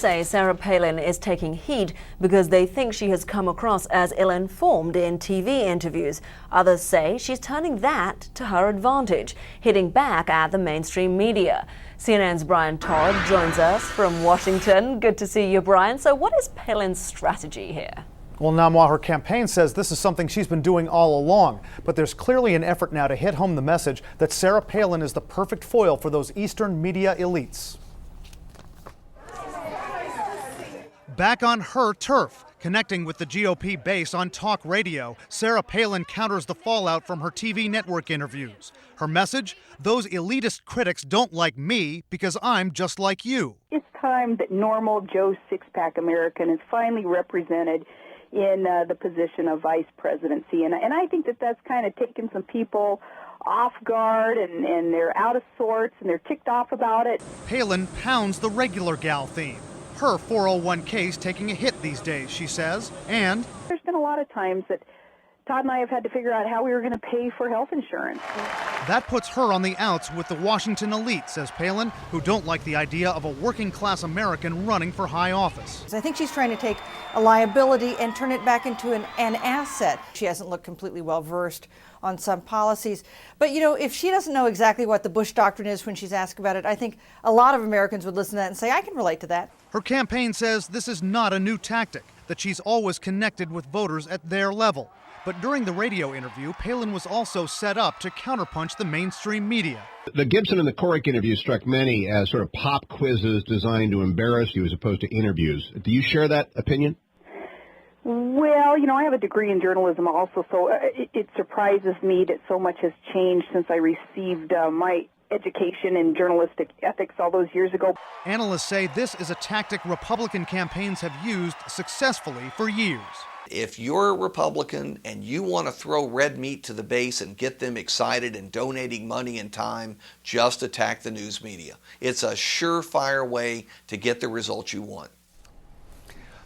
say Sarah Palin is taking heat because they think she has come across as ill-informed in TV interviews. Others say she's turning that to her advantage, hitting back at the mainstream media. CNN's Brian Todd joins us from Washington. Good to see you, Brian. So what is Palin's strategy here? Well, Namwa, her campaign says this is something she's been doing all along, but there's clearly an effort now to hit home the message that Sarah Palin is the perfect foil for those Eastern media elites. Back on her turf, connecting with the GOP base on talk radio, Sarah Palin counters the fallout from her TV network interviews. Her message? Those elitist critics don't like me because I'm just like you. It's time that normal Joe Six-Pack American is finally represented in the position of vice presidency. And I think that that's kind of taken some people off guard, and they're out of sorts, and they're ticked off about it. Palin pounds the regular gal theme. Her 401k's taking a hit these days, she says, and there's been a lot of times that Todd and I have had to figure out how we were going to pay for health insurance. That puts her on the outs with the Washington elite, says Palin, who don't like the idea of a working-class American running for high office. I think she's trying to take a liability and turn it back into an asset. She hasn't looked completely well-versed on some policies. But, you know, if she doesn't know exactly what the Bush doctrine is when she's asked about it, I think a lot of Americans would listen to that and say, I can relate to that. Her campaign says this is not a new tactic, that she's always connected with voters at their level. But during the radio interview, Palin was also set up to counterpunch the mainstream media. The Gibson and the Corrick interview struck many as sort of pop quizzes designed to embarrass you as opposed to interviews. Do you share that opinion? Well, you know, I have a degree in journalism also, so it surprises me that so much has changed since I received my education in journalistic ethics all those years ago. Analysts say this is a tactic Republican campaigns have used successfully for years. If you're a Republican and you want to throw red meat to the base and get them excited and donating money and time, just attack the news media. It's a surefire way to get the results you want.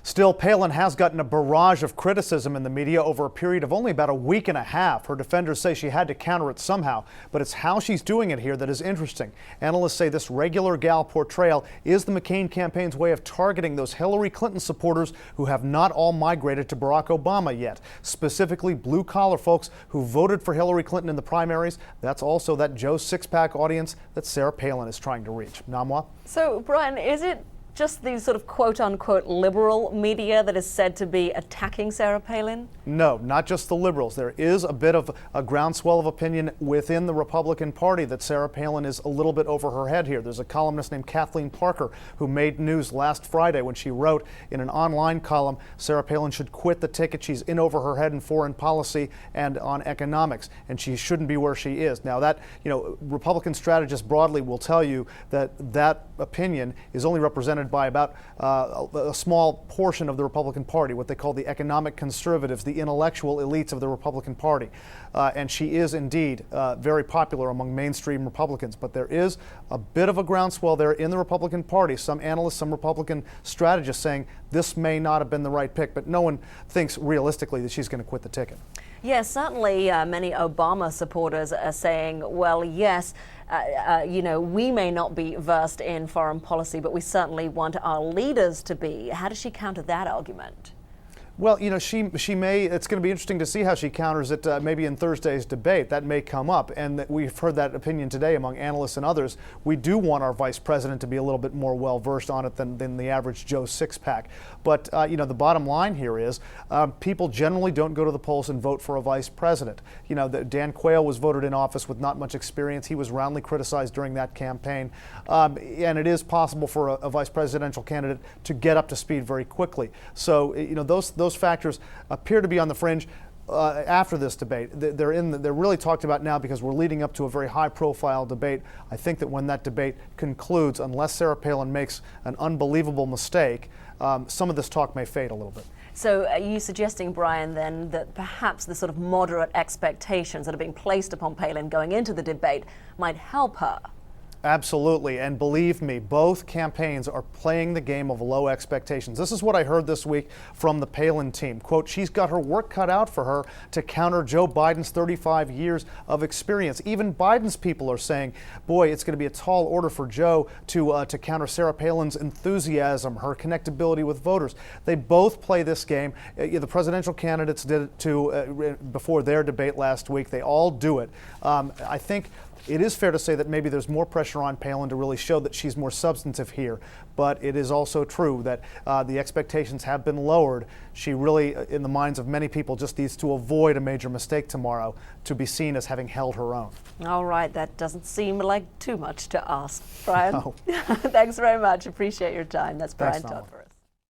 Still, Palin has gotten a barrage of criticism in the media over a period of only about a week and a half. Her defenders say she had to counter it somehow, but it's how she's doing it here that is interesting. Analysts say this regular gal portrayal is the McCain campaign's way of targeting those Hillary Clinton supporters who have not all migrated to Barack Obama yet, specifically blue-collar folks who voted for Hillary Clinton in the primaries. That's also that Joe Six-Pack audience that Sarah Palin is trying to reach. Namwa? So, Brian, is it just the sort of quote-unquote liberal media that is said to be attacking Sarah Palin? No, not just the liberals. There is a bit of a groundswell of opinion within the Republican Party that Sarah Palin is a little bit over her head here. There's a columnist named Kathleen Parker who made news last Friday when she wrote in an online column, Sarah Palin should quit the ticket. She's in over her head in foreign policy and on economics, and she shouldn't be where she is. Now that, you know, Republican strategists broadly will tell you that that opinion is only represented by about a small portion of the Republican Party, what they call the economic conservatives, the intellectual elites of the Republican Party. And she is indeed very popular among mainstream Republicans. But there is a bit of a groundswell there in the Republican Party. Some analysts, some Republican strategists saying this may not have been the right pick, but no one thinks realistically that she's going to quit the ticket. Yes, certainly many Obama supporters are saying, well, yes, you know, we may not be versed in foreign policy, but we certainly want our leaders to be. How does she counter that argument? Well, you know, she may, it's going to be interesting to see how she counters it maybe in Thursday's debate. That may come up, and we've heard that opinion today among analysts and others. We do want our vice president to be a little bit more well-versed on it than the average Joe Six-Pack. But, you know, the bottom line here is people generally don't go to the polls and vote for a vice president. You know, Dan Quayle was voted in office with not much experience. He was roundly criticized during that campaign. And it is possible for a vice presidential candidate to get up to speed very quickly. So, you know, those factors appear to be on the fringe after this debate. They're really talked about now because we're leading up to a very high-profile debate. I think that when that debate concludes, unless Sarah Palin makes an unbelievable mistake, some of this talk may fade a little bit. So are you suggesting, Brian, then, that perhaps the sort of moderate expectations that are being placed upon Palin going into the debate might help her? Absolutely, and believe me, both campaigns are playing the game of low expectations. This is what I heard this week from the Palin team. Quote, she's got her work cut out for her to counter Joe Biden's 35 years of experience. Even Biden's people are saying, boy, it's going to be a tall order for Joe to counter Sarah Palin's enthusiasm, her connectability with voters. They both play this game. The presidential candidates did it too before their debate last week. They all do it. I think it is fair to say that maybe there's more pressure on Palin to really show that she's more substantive here, but it is also true that the expectations have been lowered. She really, in the minds of many people, just needs to avoid a major mistake tomorrow to be seen as having held her own. All right, that doesn't seem like too much to ask, Brian. No. Thanks very much. Appreciate your time. That's Brian Thanks, Todd for us.